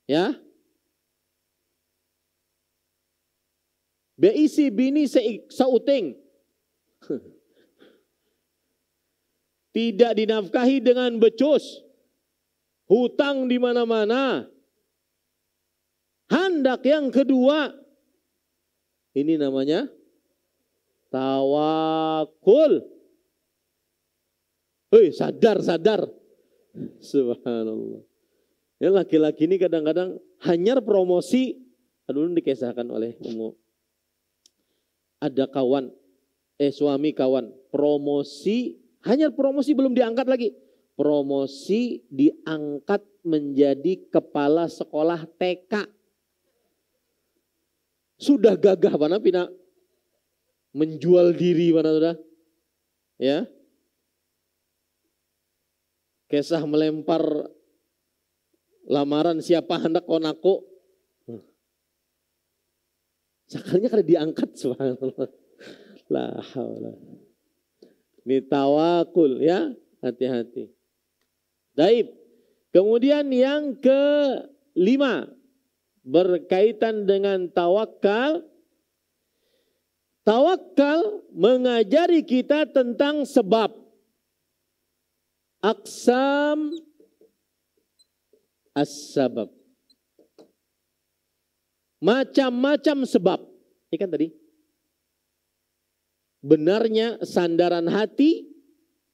Ya. Beisi bini sauting. Tidak dinafkahi dengan becus. Hutang di mana-mana. Hendak yang kedua. Ini namanya tawakul. Sadar. Subhanallah. Ya, laki-laki ini kadang-kadang hanyar promosi. Dulu dikisahkan oleh Umu. Ada kawan suami kawan, promosi, hanya promosi belum diangkat lagi. Promosi diangkat menjadi kepala sekolah TK. Sudah gagah mana pina menjual diri mana sudah. Ya. Kisah melempar lamaran siapa hendak konako. Sakalnya kada diangkat subhanallah. La haula. Ini tawakul ya, hati-hati. Baik. Kemudian yang kelima berkaitan dengan tawakal. Tawakal mengajari kita tentang sebab. Aqsam as-sabab. Macam-macam sebab. Ini kan tadi. Benarnya sandaran hati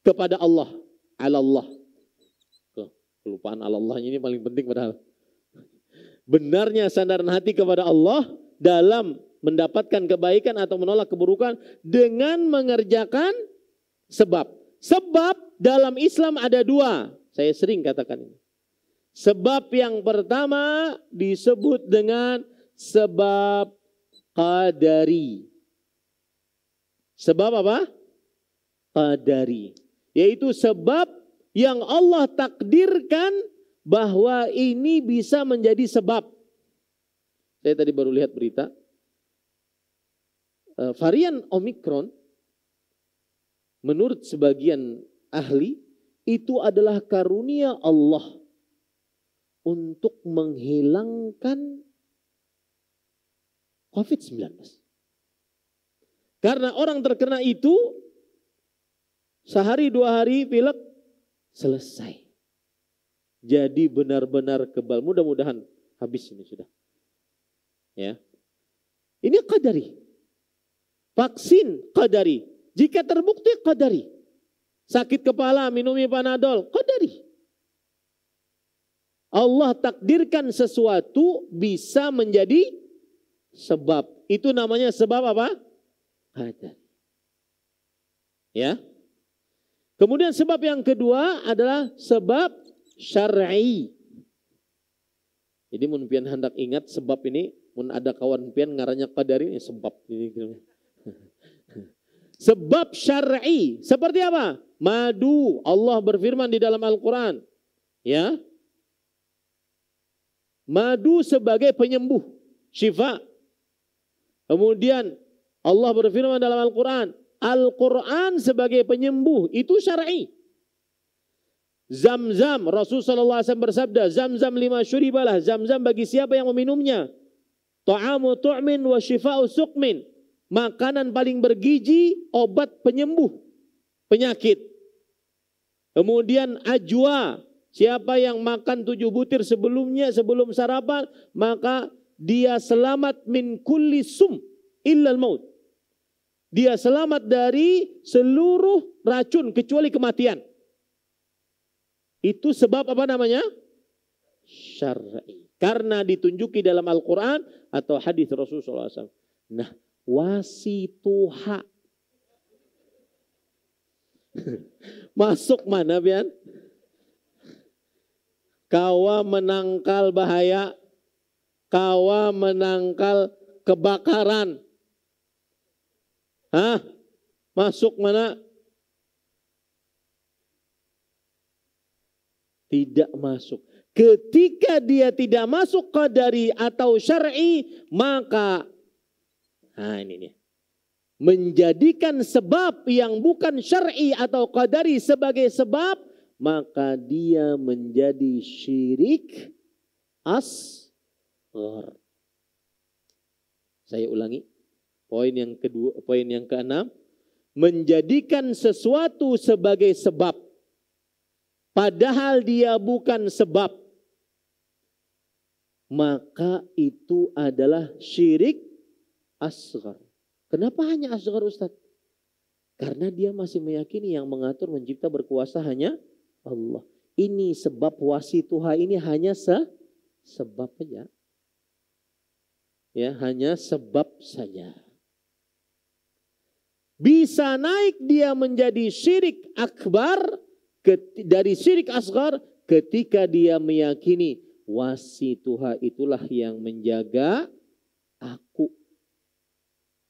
kepada Allah. Alallah. Kelupaan Allah ini paling penting padahal. Benarnya sandaran hati kepada Allah dalam mendapatkan kebaikan atau menolak keburukan dengan mengerjakan sebab. Sebab dalam Islam ada dua. Saya sering katakan ini. Sebab yang pertama disebut dengan sebab qadari. Sebab apa? Qadari. Yaitu sebab yang Allah takdirkan bahwa ini bisa menjadi sebab. Saya tadi baru lihat berita. Varian Omikron, menurut sebagian ahli, itu adalah karunia Allah untuk menghilangkan COVID-19. Karena orang terkena itu, sehari dua hari pilek, selesai. Jadi benar-benar kebal. Mudah-mudahan habis ini sudah. Ya. Ini qadari. Vaksin qadari. Jika terbukti qadari. Sakit kepala minumi Panadol qadari. Allah takdirkan sesuatu bisa menjadi sebab. Itu namanya sebab apa? Qadar. Ya. Kemudian sebab yang kedua adalah sebab syar'i. Jadi mun pian hendak ingat sebab ini, mun ada kawan pian ngarannya qadari ini sebab ini. Sebab syar'i. Seperti apa? Madu. Allah berfirman di dalam Al-Quran. Ya. Madu sebagai penyembuh. Syifa. Kemudian Allah berfirman dalam Al-Quran. Al-Quran sebagai penyembuh. Itu syar'i. Zam-zam. Rasulullah SAW bersabda. Zam-zam lima syuribalah. Zam-zam bagi siapa yang meminumnya. Ta'amu tu'min wa syifa'u suqmin. Makanan paling bergizi, obat penyembuh penyakit. Kemudian ajwa, siapa yang makan 7 butir sebelumnya, sebelum sarapan, maka dia selamat min kulli sum illal maut. Dia selamat dari seluruh racun kecuali kematian. Itu sebab apa namanya? Syar'i. Karena ditunjuki dalam Al-Quran atau hadis Rasulullah SAW. Nah, wasituha. Masuk mana pian? Kawa menangkal bahaya, kawa menangkal kebakaran. Hah? Masuk mana? Tidak masuk. Ketika dia tidak masuk qadari atau syar'i, maka ini nih. Menjadikan sebab yang bukan syar'i atau qadari sebagai sebab, maka dia menjadi syirik asghar. Saya ulangi. Poin yang kedua, poin yang keenam, menjadikan sesuatu sebagai sebab padahal dia bukan sebab, maka itu adalah syirik asghar. Kenapa hanya asghar, Ustaz? Karena dia masih meyakini yang mengatur, mencipta, berkuasa hanya Allah. Ini sebab wasituha ini hanya sebab saja. Ya, hanya sebab saja. Bisa naik dia menjadi syirik akbar dari syirik asghar ketika dia meyakini wasituha itulah yang menjaga aku,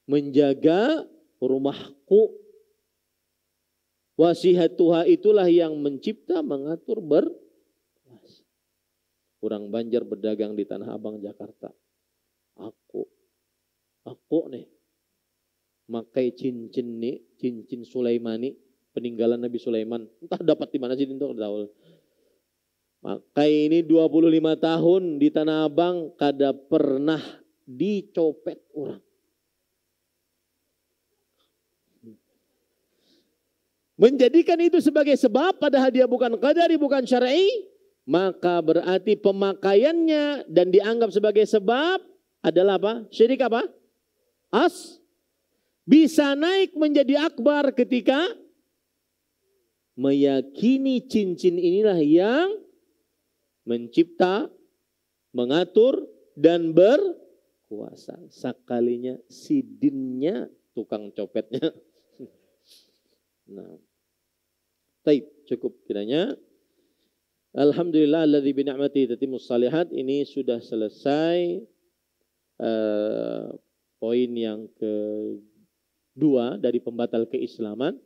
menjaga rumahku. Wasihatuha itulah yang mencipta, mengatur, berkuasa. Orang Banjar berdagang di Tanah Abang, Jakarta. Aku nih, makai cincin nih, cincin Sulaimani, peninggalan Nabi Sulaiman. Entah dapat di mana sih itu, makai ini 25 tahun di Tanah Abang, kada pernah dicopet orang. Menjadikan itu sebagai sebab padahal dia bukan qadari, bukan syar'i, maka berarti pemakaiannya dan dianggap sebagai sebab adalah apa? Syirik apa? Bisa naik menjadi akbar ketika meyakini cincin inilah yang mencipta, mengatur, dan berkuasa. Sekalinya sidinnya tukang copetnya. Nah, baik, cukup kiranya. Alhamdulillah alladzi bi ni'matihi tatimmus shalihat. Ini sudah selesai poin yang kedua dari pembatal keislaman,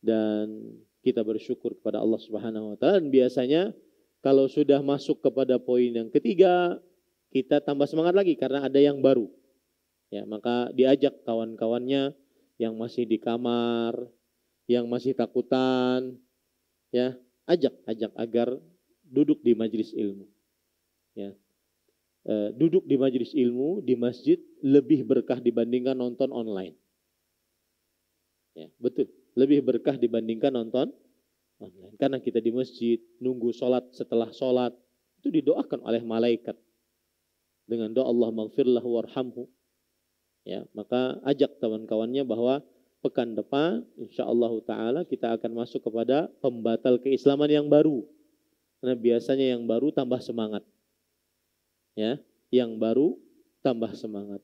dan kita bersyukur kepada Allah Subhanahu wa taala. Dan biasanya kalau sudah masuk kepada poin yang ketiga, kita tambah semangat lagi karena ada yang baru. Ya, maka diajak kawan-kawannya yang masih di kamar, yang masih takutan, ya, ajak agar duduk di majelis ilmu. Ya. Duduk di majelis ilmu di masjid lebih berkah dibandingkan nonton online. Ya, betul, lebih berkah dibandingkan nonton online. Karena kita di masjid nunggu sholat, setelah sholat itu didoakan oleh malaikat dengan doa Allah maghfirlahu warhamhu. Ya, maka ajak kawan-kawannya bahwa pekan depan insyaallah taala kita akan masuk kepada pembatal keislaman yang baru. Karena biasanya yang baru tambah semangat. Ya, yang baru tambah semangat.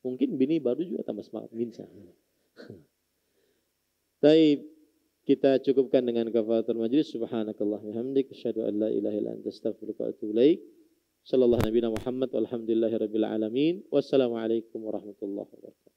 Mungkin bini baru juga tambah semangat, insya Allah. Baik, kita cukupkan dengan kafaratul majlis. Subhanakallah wa hamdik, asyhadu an la ilaha illa anta, astaghfiruka wa atubu ilaik. Sallallahu nabiyana Muhammad walhamdulillahirabbil alamin. Wassalamualaikum warahmatullahi wabarakatuh.